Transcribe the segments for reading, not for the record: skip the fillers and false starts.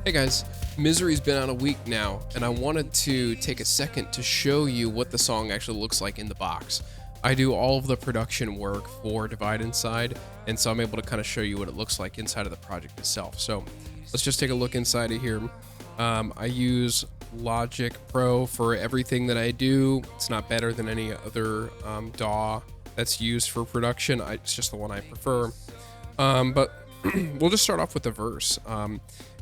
Hey guys, Misery's been out a week now, and I wanted to take a second to show you what the song actually looks like in the box. I do all of the production work for Divide Inside, and so I'm able to kind of show you what it looks like inside of the project itself. So let's just take a look inside of here. I use Logic Pro for everything that I do. It's not better than any other DAW that's used for production. It's just the one I prefer. But we'll just start off with the verse.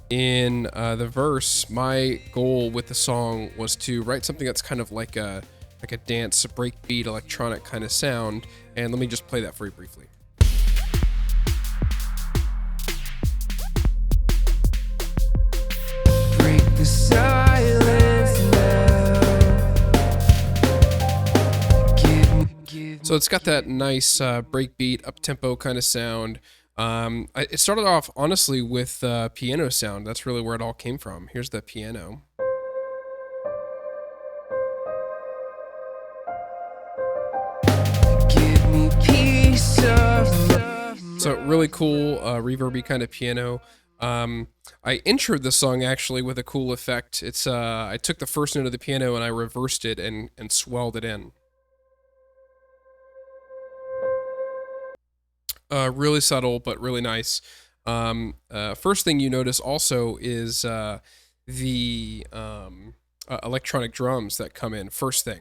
In the verse, my goal with the song was to write something that's kind of like a dance breakbeat electronic kind of sound, and let me just play that for you briefly. Break the silence now. So it's got that nice breakbeat up-tempo kind of sound. It started off honestly with piano sound. That's really where it all came from. Here's the piano. Give me peace of mind. So really cool reverby kind of piano. I introed the song actually with a cool effect. It's I took the first note of the piano and I reversed it and swelled it in. Really subtle, but really nice. First thing you notice also is the electronic drums that come in first thing.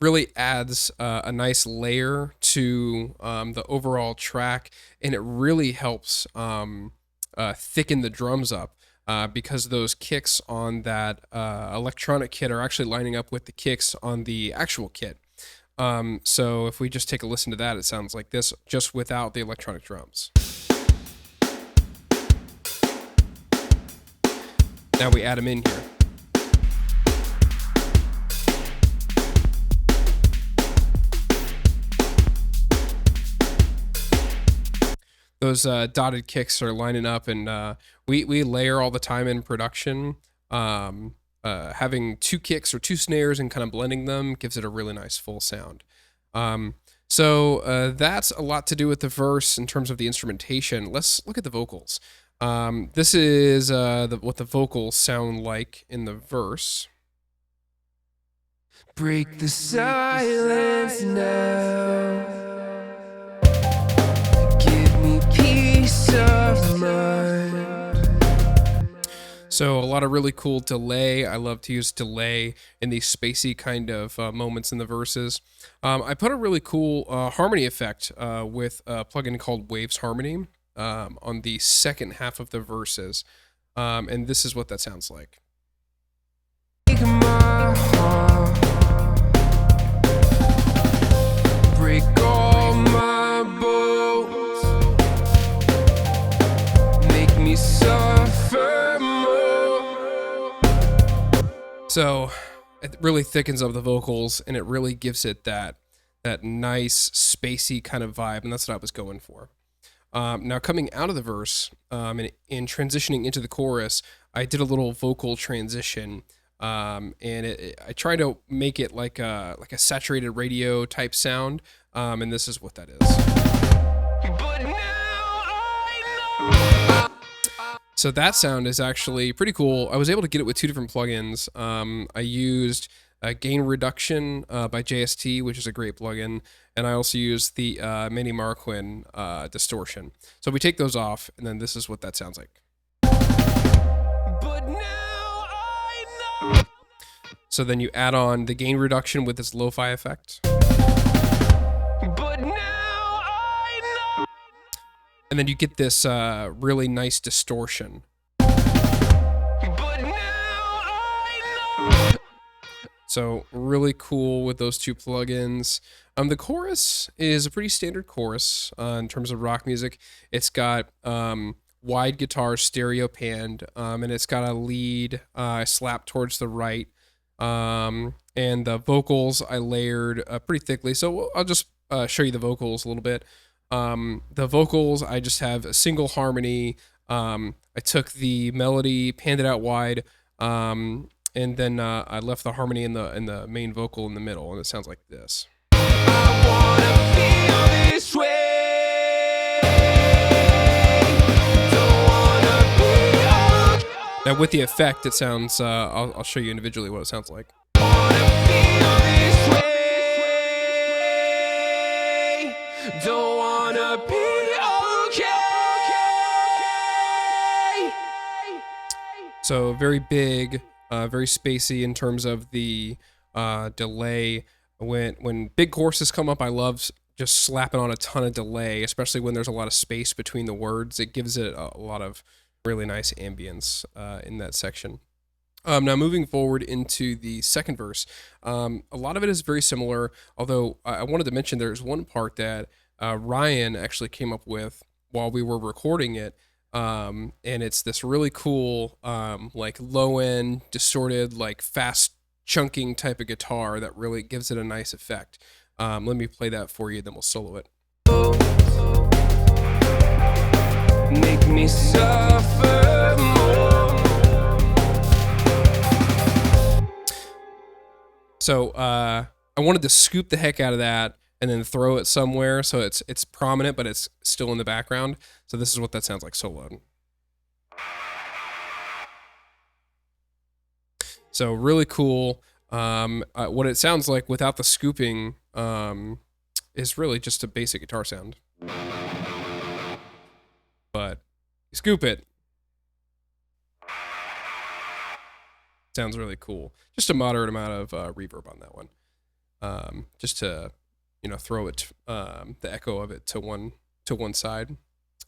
Really adds a nice layer to the overall track, and it really helps thicken the drums up. Because those kicks on that electronic kit are actually lining up with the kicks on the actual kit. So if we just take a listen to that, it sounds like this, just without the electronic drums. Now we add them in here. Those dotted kicks are lining up, and we layer all the time in production. Having two kicks or two snares and kind of blending them gives it a really nice full sound. So that's a lot to do with the verse in terms of the instrumentation. Let's look at the vocals. This is what the vocals sound like in the verse. Break the silence now. Peace of mind. So a lot of really cool delay. I love to use delay in these spacey kind of moments in the verses. I put a really cool harmony effect with a plugin called Waves Harmony on the second half of the verses. And this is what that sounds like. Break my heart. Break all my bones. Make me suffer more. So it really thickens up the vocals, and it really gives it that nice spacey kind of vibe, and that's what I was going for. Now coming out of the verse and in transitioning into the chorus, I did a little vocal transition, and I tried to make it like a saturated radio type sound, and this is what that is. But now I know. So that sound is actually pretty cool. I was able to get it with two different plugins. I used Gain Reduction by JST, which is a great plugin, and I also used the Manny Marquand distortion. So we take those off, and then this is what that sounds like. But now I know. So then you add on the gain reduction with this lo-fi effect. But now I know. And then you get this really nice distortion. But now I know. So really cool with those two plugins. The chorus is a pretty standard chorus in terms of rock music. It's got wide guitar stereo panned, and it's got a lead slap towards the right. And the vocals I layered pretty thickly. So I'll just show you the vocals a little bit. The vocals, I just have a single harmony. I took the melody, panned it out wide, and then I left the harmony in the main vocal in the middle, and it sounds like this. I wanna this way. Don't wanna be okay. Now with the effect, it sounds, I'll show you individually what it sounds like. Wanna feel this way. Don't wanna be okay. So very big, very spacey in terms of the delay. When big choruses come up, I love just slapping on a ton of delay, especially when there's a lot of space between the words. It gives it a lot of really nice ambience in that section. Now moving forward into the second verse, a lot of it is very similar, although I wanted to mention there's one part that Ryan actually came up with while we were recording it, and it's this really cool, like low end, distorted, like fast chunking type of guitar that really gives it a nice effect. Let me play that for you, then we'll solo it. Make me suffer more. So I wanted to scoop the heck out of that and then throw it somewhere so it's prominent, but it's still in the background. So this is what that sounds like soloed. So really cool. What it sounds like without the scooping is really just a basic guitar sound. But you scoop it. Sounds really cool. Just a moderate amount of reverb on that one. Just to, throw it, the echo of it to one side,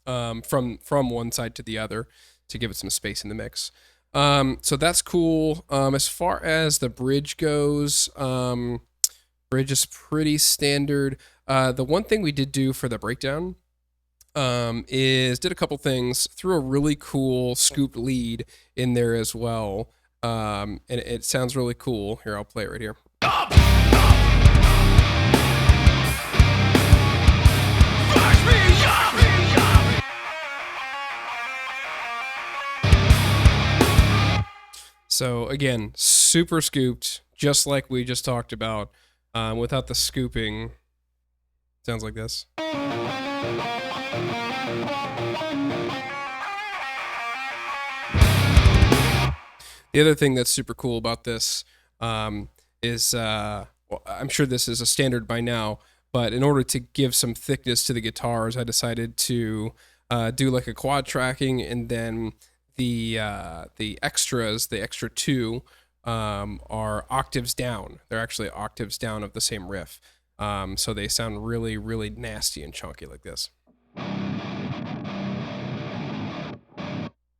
from one side to the other to give it some space in the mix. So that's cool. As far as the bridge goes, bridge is pretty standard. The one thing we did do for the breakdown is did a couple things, threw a really cool scoop lead in there as well. And it sounds really cool. Here, I'll play it right here. So again, super scooped, just like we just talked about, without the scooping. Sounds like this. The other thing that's super cool about this is, well, I'm sure this is a standard by now, but in order to give some thickness to the guitars, I decided to do like a quad tracking, and then the extras, the extra two, are octaves down. They're actually octaves down of the same riff. So they sound really, really nasty and chunky like this.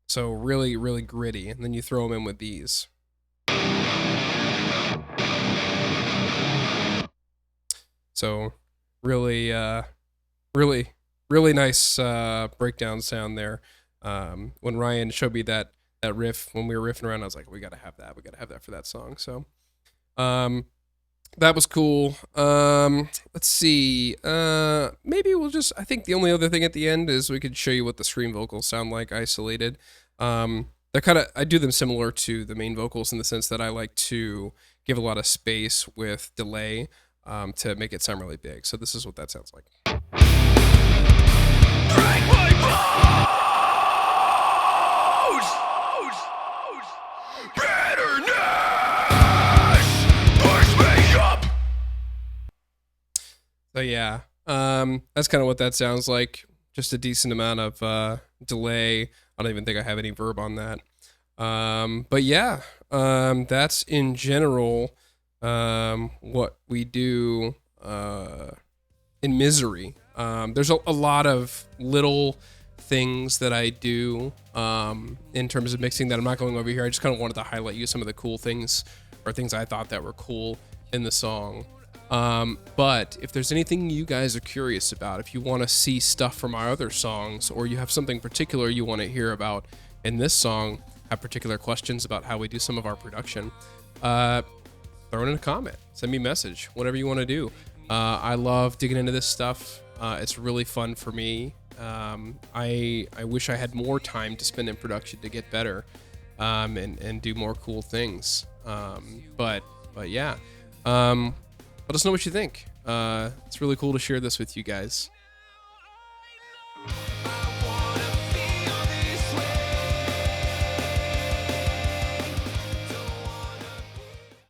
So really, really gritty. And then you throw them in with these. So really, really nice breakdown sound there. When Ryan showed me that riff, when we were riffing around, I was like, we got to have that. We got to have that for that song. So that was cool. Let's see. Maybe we'll just, I think the only other thing at the end is we could show you what the scream vocals sound like isolated. They're kind of, I do them similar to the main vocals in the sense that I like to give a lot of space with delay to make it sound really big. So this is what that sounds like. Break my bones! Bitterness! Push me up! So yeah, that's kind of what that sounds like. Just a decent amount of delay. I don't even think I have any verb on that. But yeah, that's in general what we do in Misery. There's a lot of little things that I do in terms of mixing that I'm not going over here. I just kind of wanted to highlight you some of the cool things or things I thought that were cool in the song. But if there's anything you guys are curious about, if you want to see stuff from our other songs, or you have something particular you want to hear about in this song, have particular questions about how we do some of our production, throw it in a comment, send me a message, whatever you want to do. I love digging into this stuff. It's really fun for me. I wish I had more time to spend in production to get better, and do more cool things. But yeah. Let us know what you think. It's really cool to share this with you guys.